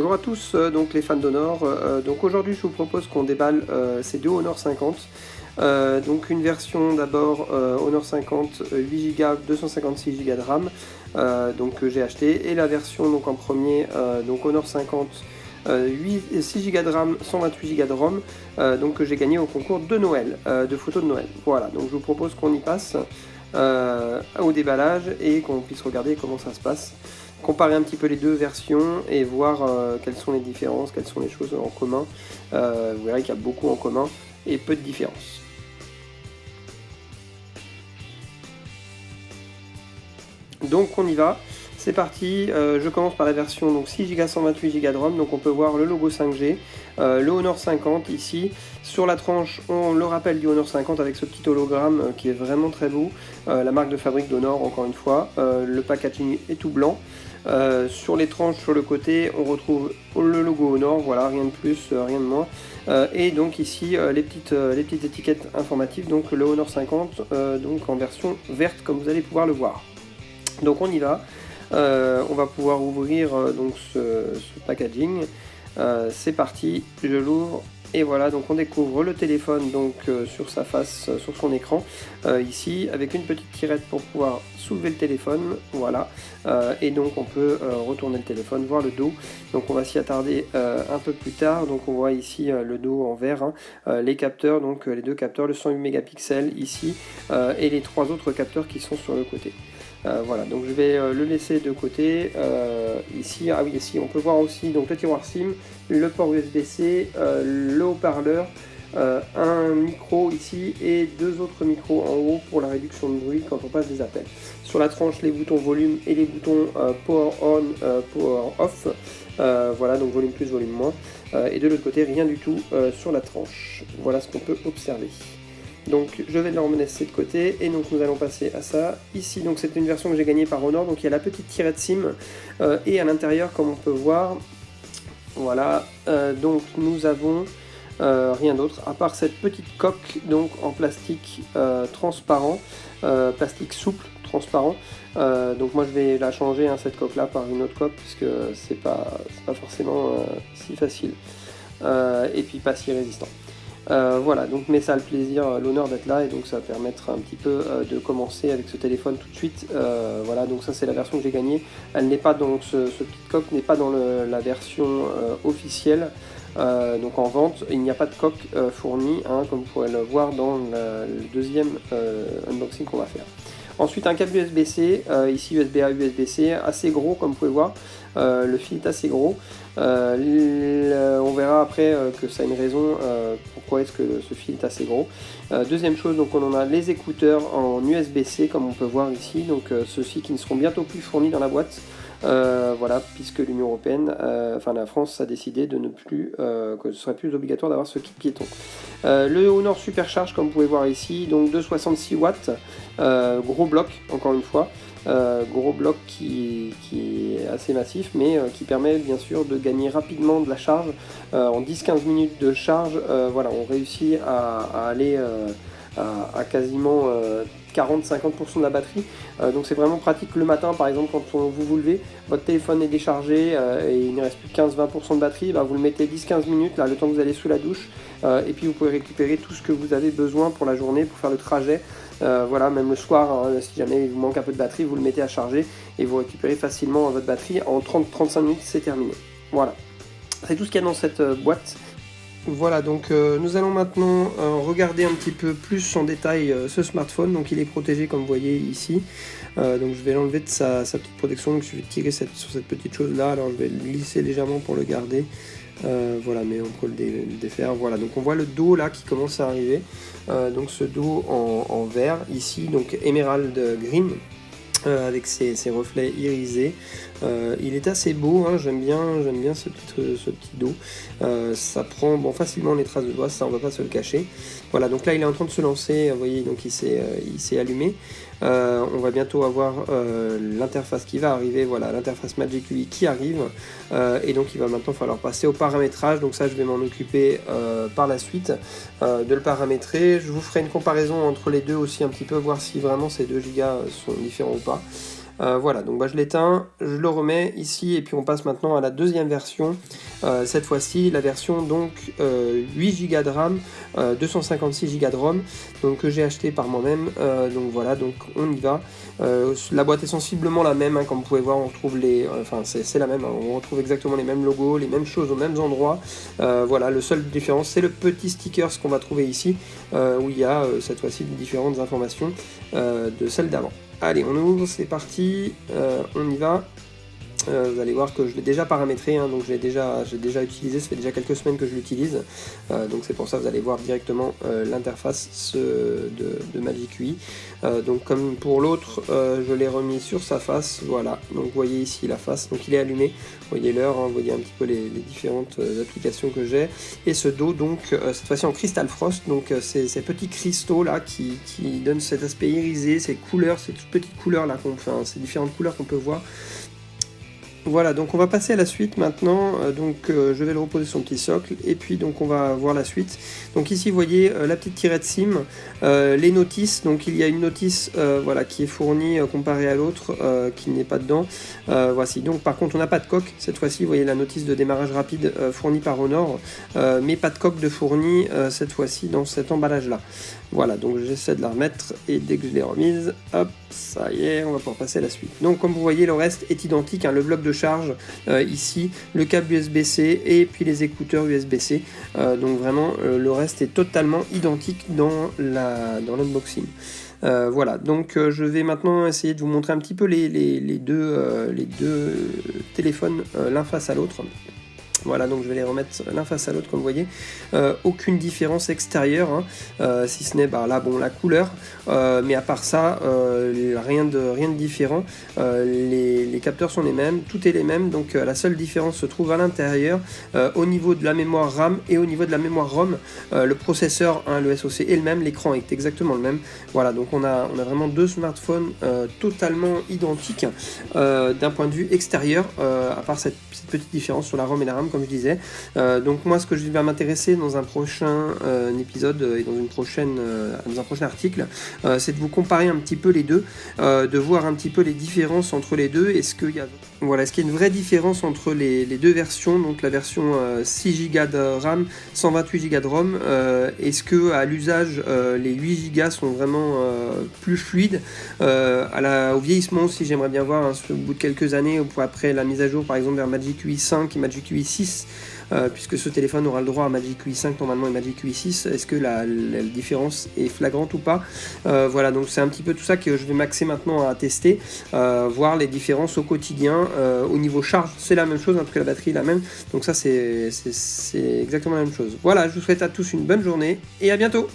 Bonjour à tous, donc les fans d'Honor. Donc aujourd'hui je vous propose qu'on déballe ces deux Honor 50. Donc une version d'abord Honor 50 8 Go 256 Go de RAM donc que j'ai acheté, et la version donc en premier donc Honor 50 6 Go de RAM, 128 Go de ROM, donc que j'ai gagné au concours de Noël, de photos de Noël. Voilà, donc je vous propose qu'on y passe au déballage et qu'on puisse regarder comment ça se passe, comparer un petit peu les deux versions et voir quelles sont les différences, quelles sont les choses en commun. Vous verrez qu'il y a beaucoup en commun et peu de différences. Donc on y va, c'est parti. Je commence par la version donc 6 Go 128 Go de ROM. Donc on peut voir le logo 5G, le Honor 50 ici. Sur la tranche, on le rappelle du Honor 50 avec ce petit hologramme qui est vraiment très beau. La marque de fabrique d'Honor, encore une fois. Le packaging est tout blanc. Sur les tranches, sur le côté, on retrouve le logo Honor, voilà, rien de plus, rien de moins. Et donc ici, les petites étiquettes informatives, donc le Honor 50, donc en version verte, comme vous allez pouvoir le voir. Donc on y va. On va pouvoir ouvrir donc ce packaging. C'est parti, je l'ouvre. Et voilà, donc on découvre le téléphone donc sur sa face, sur son écran, ici, avec une petite tirette pour pouvoir soulever le téléphone, voilà, et donc on peut retourner le téléphone, voir le dos. Donc on va s'y attarder un peu plus tard. Donc on voit ici le dos en vert, hein, les capteurs, donc les deux capteurs, le 108 mégapixels ici, et les trois autres capteurs qui sont sur le côté. Voilà, donc je vais le laisser de côté. Ici, ah oui, ici on peut voir aussi donc le tiroir SIM, le port USB-C, le haut-parleur, un micro ici et deux autres micros en haut pour la réduction de bruit quand on passe des appels. Sur la tranche, les boutons volume et les boutons power on, power off. Voilà, donc volume plus, volume moins. Et de l'autre côté, rien du tout sur la tranche. Voilà ce qu'on peut observer. Donc je vais le remettre de côté et donc nous allons passer à ça. Ici donc c'est une version que j'ai gagnée par Honor, donc il y a la petite tirette SIM et à l'intérieur, comme on peut voir, voilà, donc nous avons rien d'autre à part cette petite coque donc en plastique transparent, plastique souple transparent. Donc moi je vais la changer, hein, cette coque là, par une autre coque, puisque c'est pas forcément si facile et puis pas si résistant. Voilà, donc mais ça a le plaisir, l'honneur d'être là, et donc ça va permettre un petit peu de commencer avec ce téléphone tout de suite. Voilà, donc ça c'est la version que j'ai gagnée. Elle n'est pas donc ce petit coque n'est pas dans la version officielle, donc en vente. Il n'y a pas de coque fournie, hein, comme vous pourrez le voir dans le deuxième unboxing qu'on va faire. Ensuite un câble USB-C, ici USB-A, USB-C, assez gros comme vous pouvez voir, le fil est assez gros. On verra après que ça a une raison pourquoi est-ce que ce fil est assez gros. Deuxième chose, donc on a les écouteurs en USB-C comme on peut voir ici, donc ceux-ci qui ne seront bientôt plus fournis dans la boîte. Voilà, puisque l'Union Européenne, enfin la France a décidé de ne plus, que ce serait plus obligatoire d'avoir ce kit piéton. Le Honor Supercharge, comme vous pouvez voir ici, donc de 66 watts, gros bloc encore une fois, gros bloc qui est assez massif, mais qui permet bien sûr de gagner rapidement de la charge. En 10-15 minutes de charge, voilà, on réussit à aller à quasiment 40-50% de la batterie, donc c'est vraiment pratique le matin. Par exemple, quand vous levez, votre téléphone est déchargé et il ne reste plus que 15-20% de batterie, bah, vous le mettez 10-15 minutes, là, le temps que vous allez sous la douche, et puis vous pouvez récupérer tout ce que vous avez besoin pour la journée, pour faire le trajet. Voilà, même le soir, hein, si jamais il vous manque un peu de batterie, vous le mettez à charger et vous récupérez facilement votre batterie. En 30-35 minutes, c'est terminé. Voilà, c'est tout ce qu'il y a dans cette boîte. Voilà, donc nous allons maintenant regarder un petit peu plus en détail ce smartphone. Donc il est protégé comme vous voyez ici, donc je vais l'enlever de sa petite protection. Donc je vais tirer sur cette petite chose là, alors je vais le glisser légèrement pour le garder. Voilà, mais on peut le défaire. Voilà, donc on voit le dos là qui commence à arriver, donc ce dos en vert ici, donc Emerald Green, avec ses reflets irisés. Il est assez beau, hein, j'aime bien ce petit dos. Ça prend facilement les traces de doigts, ça on va pas se le cacher. Voilà, donc là il est en train de se lancer, vous voyez, donc il s'est allumé. On va bientôt avoir l'interface qui va arriver, voilà, l'interface Magic UI qui arrive, et donc il va maintenant falloir passer au paramétrage. Donc ça je vais m'en occuper par la suite, de le paramétrer. Je vous ferai une comparaison entre les deux aussi un petit peu, voir si vraiment ces 2 Go sont différents ou pas. Voilà, donc je l'éteins, je le remets ici et puis on passe maintenant à la deuxième version. Cette fois-ci, la version donc 8 Go de RAM, 256 Go de ROM, donc que j'ai acheté par moi-même. Donc voilà, donc on y va. La boîte est sensiblement la même, hein, comme vous pouvez voir, on retrouve c'est la même, hein, on retrouve exactement les mêmes logos, les mêmes choses aux mêmes endroits. Voilà, le seul différence, c'est le petit sticker qu'on va trouver ici, où il y a cette fois-ci différentes informations de celles d'avant. Allez, on ouvre, c'est parti, on y va. Vous allez voir que je l'ai déjà paramétré, hein, donc j'ai déjà utilisé, ça fait déjà quelques semaines que je l'utilise, donc c'est pour ça que vous allez voir directement l'interface de Magic UI. Donc comme pour l'autre, je l'ai remis sur sa face, voilà, donc vous voyez ici la face, donc il est allumé, vous voyez l'heure, hein, vous voyez un petit peu les différentes applications que j'ai, et ce dos donc cette fois-ci en Crystal Frost, donc ces petits cristaux là qui donnent cet aspect irisé, ces couleurs, ces toutes petites couleurs là, ces différentes couleurs qu'on peut voir. Voilà, donc on va passer à la suite maintenant, je vais le reposer sur son petit socle, et puis donc on va voir la suite. Donc ici vous voyez la petite tirette SIM, les notices, donc il y a une notice voilà, qui est fournie comparée à l'autre, qui n'est pas dedans. Voici, donc par contre on n'a pas de coque, cette fois-ci vous voyez la notice de démarrage rapide fournie par Honor, mais pas de coque de fournie cette fois-ci dans cet emballage là. Voilà, donc j'essaie de la remettre, et dès que je l'ai remise, hop, ça y est, on va pouvoir passer à la suite. Donc comme vous voyez, le reste est identique, hein, le bloc de charge ici, le câble USB-C et puis les écouteurs USB-C. Donc vraiment, le reste est totalement identique dans l'unboxing. Voilà, donc je vais maintenant essayer de vous montrer un petit peu les deux téléphones l'un face à l'autre. Voilà, donc je vais les remettre l'un face à l'autre comme vous voyez. Aucune différence extérieure, hein, si ce n'est la couleur, mais à part ça, rien de différent. Les capteurs sont les mêmes, tout est les mêmes, donc la seule différence se trouve à l'intérieur, au niveau de la mémoire RAM et au niveau de la mémoire ROM. Le processeur, hein, le SoC est le même, l'écran est exactement le même. Voilà, donc on a vraiment deux smartphones totalement identiques d'un point de vue extérieur, à part cette petite différence sur la ROM et la RAM comme je disais. Donc moi ce que je vais m'intéresser dans un prochain épisode et dans un prochain article, c'est de vous comparer un petit peu les deux, de voir un petit peu les différences entre les deux. Est-ce qu'il y a une vraie différence entre les deux versions, donc la version 6 Go de RAM, 128 Go de ROM, est-ce que à l'usage les 8 Go sont vraiment plus fluides, au vieillissement aussi j'aimerais bien voir, hein, au bout de quelques années ou après la mise à jour par exemple vers Magic UI 5 et Magic UI 6, puisque ce téléphone aura le droit à Magic UI 5 normalement et Magic UI 6, est-ce que la différence est flagrante ou pas. Voilà, donc c'est un petit peu tout ça que je vais m'axer maintenant à tester, voir les différences au quotidien. Au niveau charge c'est la même chose, hein, parce que la batterie est la même, donc ça c'est exactement la même chose. Voilà, je vous souhaite à tous une bonne journée et à bientôt.